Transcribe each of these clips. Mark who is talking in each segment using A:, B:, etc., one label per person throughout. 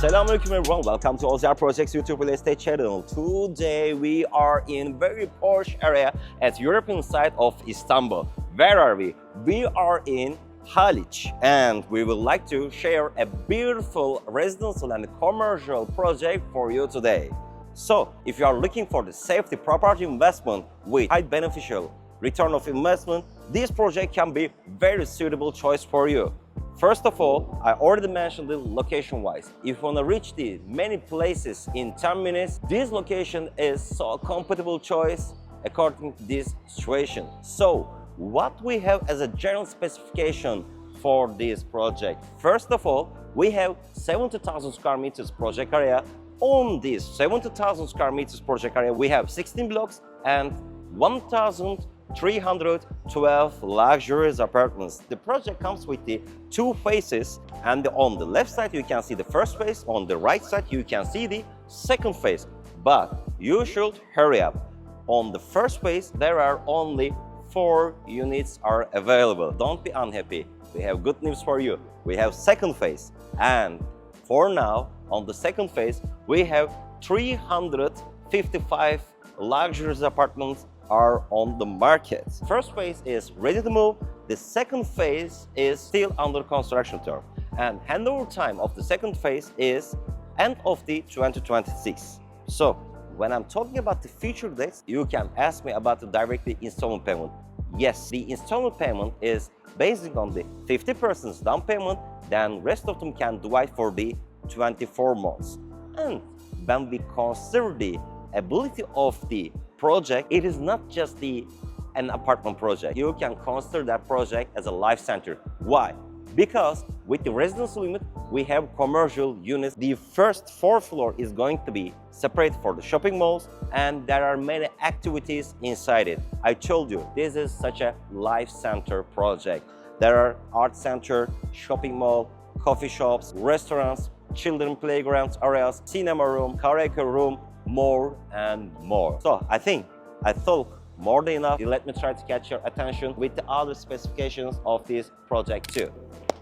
A: Assalamualaikum everyone, welcome to Ozyar Projects YouTube real estate channel. Today we are in very posh area at European side of Istanbul. Where are we? We are in Haliç and we would like to share a beautiful residential and commercial project for you today. So, if you are looking for the safety property investment with high beneficial return of investment, this project can be very suitable choice for you. First of all, I already mentioned the location-wise. If you want to reach the many places in 10 minutes, this location is so compatible choice according to this situation. So, what we have as a general specification for this project? First of all, we have 70,000 square meters project area. On this 70,000 square meters project area, we have 16 blocks and 1,312 luxurious apartments. The project comes with the two phases, and on the left side you can see the first phase, on the right side you can see the second phase. But you should hurry up. On the first phase there are only 4 units are available. Don't be unhappy. We have good news for you. We have second phase, and for now on the second phase we have 355 luxurious apartments are on the market. First phase is ready to move. The second phase is still under construction term, and handover time of the second phase is end of the 2026. So when I'm talking about the future dates, you can ask me about the directly installment payment. Yes, the installment payment is based on the 50% down payment, then rest of them can divide for the 24 months. And when we consider the ability of the project, it is not just an apartment project. You can consider that project as a life center. Why? Because with the residential unit, we have commercial units. The first 4th floor is going to be separate for the shopping malls, and there are many activities inside it. I told you, this is such a life center project. There are art center, shopping mall, coffee shops, restaurants, children playgrounds areas, cinema room, karaoke room, more and more. So I think I talk more than enough. Let me try to catch your attention with the other specifications of this project too.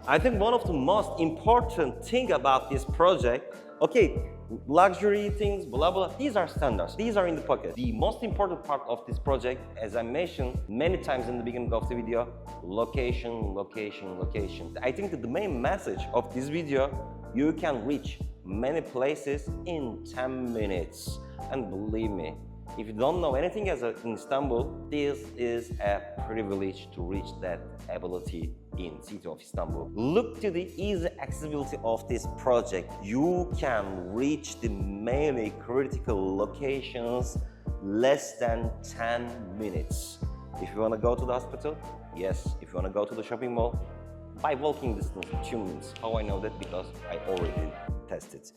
A: I think one of the most important thing about this project, okay, luxury things, blah blah, these are standards, these are in the pocket. The most important part of this project, as I mentioned many times in the beginning of the video, location, location, location. I think that the main message of this video, you can reach many places in 10 minutes. And believe me, if you don't know anything in Istanbul, this is a privilege to reach that ability in city of Istanbul. Look to the easy accessibility of this project. You can reach the many critical locations less than 10 minutes. If you want to go to the hospital, yes. If you want to go to the shopping mall, by walking distance, 2 minutes. How I know that? Because I already tested.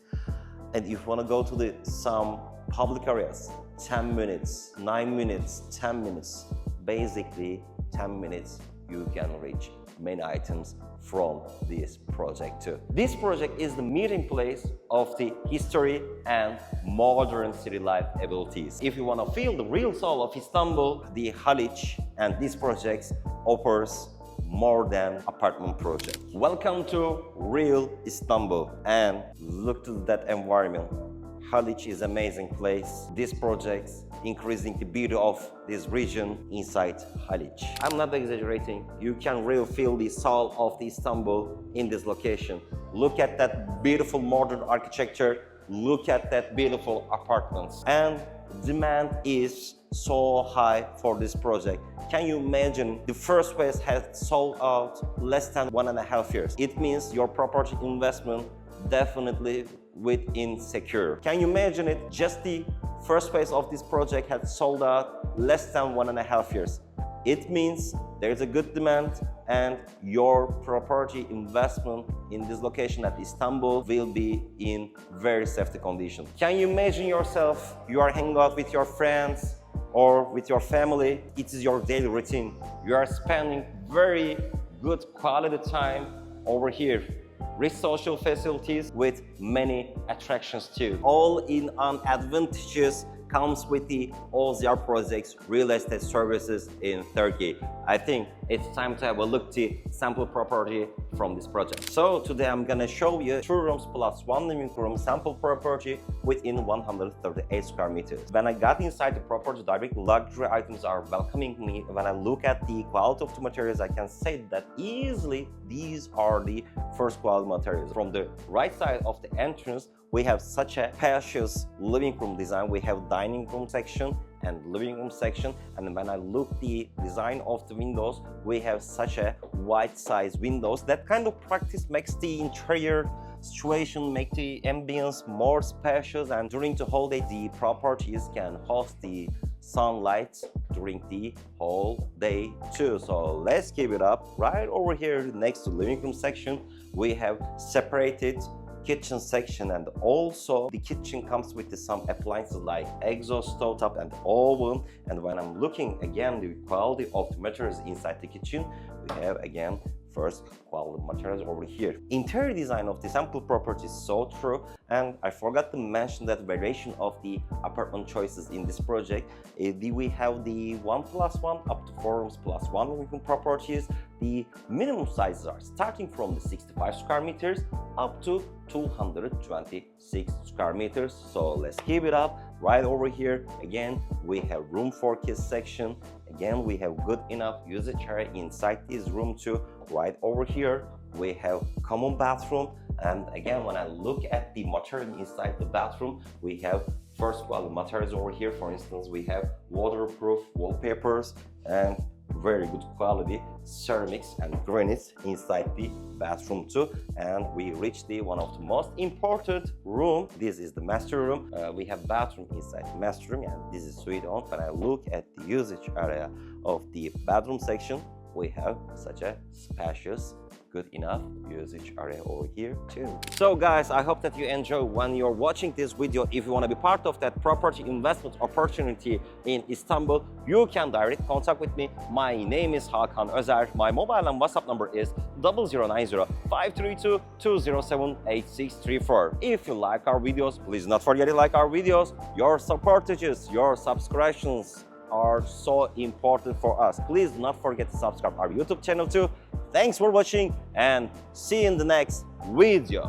A: And if you want to go to some public areas, 10 minutes, 9 minutes, 10 minutes. Basically, 10 minutes you can reach many items from this project too. This project is the meeting place of the history and modern city life abilities. If you want to feel the real soul of Istanbul, the Haliç and this project offers more than apartment project. Welcome to real Istanbul, and look to that environment. Haliç is an amazing place. This project increasing the beauty of this region inside Haliç. I'm not exaggerating. You can really feel the soul of the Istanbul in this location. Look at that beautiful modern architecture. Look at that beautiful apartments. And demand is so high for this project. Can you imagine the first phase had sold out less than 1.5 years? It means your property investment definitely within secure. Can you imagine it? Just the first phase of this project had sold out less than 1.5 years. It means there is a good demand, and your property investment in this location at Istanbul will be in very safety condition. Can you imagine yourself, you are hanging out with your friends or with your family, it is your daily routine. You are spending very good quality time over here. Rich social facilities with many attractions too. All in an advantageous comes with the OZR projects real estate services in Turkey. I think it's time to have a look to sample property from this project. So today I'm gonna show you 2 rooms plus 1 living room sample property within 138 square meters. When I got inside the property, direct luxury items are welcoming me. When I look at the quality of the materials, I can say that easily these are the first quality materials. From the right side of the entrance, we have such a spacious living room design. We have dining room section and living room section, and when I look the design of the windows, we have such a wide size windows. That kind of practice makes the interior situation, make the ambience more spacious, and during the holiday the properties can host the sunlight during the whole day too. So let's keep it up. Right over here next to living room section, we have separated kitchen section, and also the kitchen comes with some appliances like exhaust stove top and oven. And when I'm looking again the quality of the materials inside the kitchen, we have again first quality materials over here. Interior design of the sample property is so true, and I forgot to mention that variation of the apartment choices in this project. We have the 1+1 up to 4 rooms plus 1 living room properties. The minimum sizes are starting from the 65 square meters up to 226 square meters. So let's keep it up. Right over here again we have room for kids section. Again we have good enough usage area inside this room too. Right over here we have common bathroom, and again when I look at the material inside the bathroom, we have first quality materials over here. For instance, we have waterproof wallpapers and very good quality ceramics and granites inside the bathroom too. And we reach the one of the most important room. This is the master room. We have bathroom inside the master room, and this is suite on. When I look at the usage area of the bedroom section, we have such a spacious, good enough usage area over here too. So guys, I hope that you enjoy when you're watching this video. If you want to be part of that property investment opportunity in Istanbul, you can direct contact with me. My name is Hakan Özer. My mobile and WhatsApp number is 0090-532-207-8634. If you like our videos, please not forget to like our videos. Your supportages, your subscriptions are so important for us. Please do not forget to subscribe our YouTube channel too. Thanks for watching, and see you in the next video.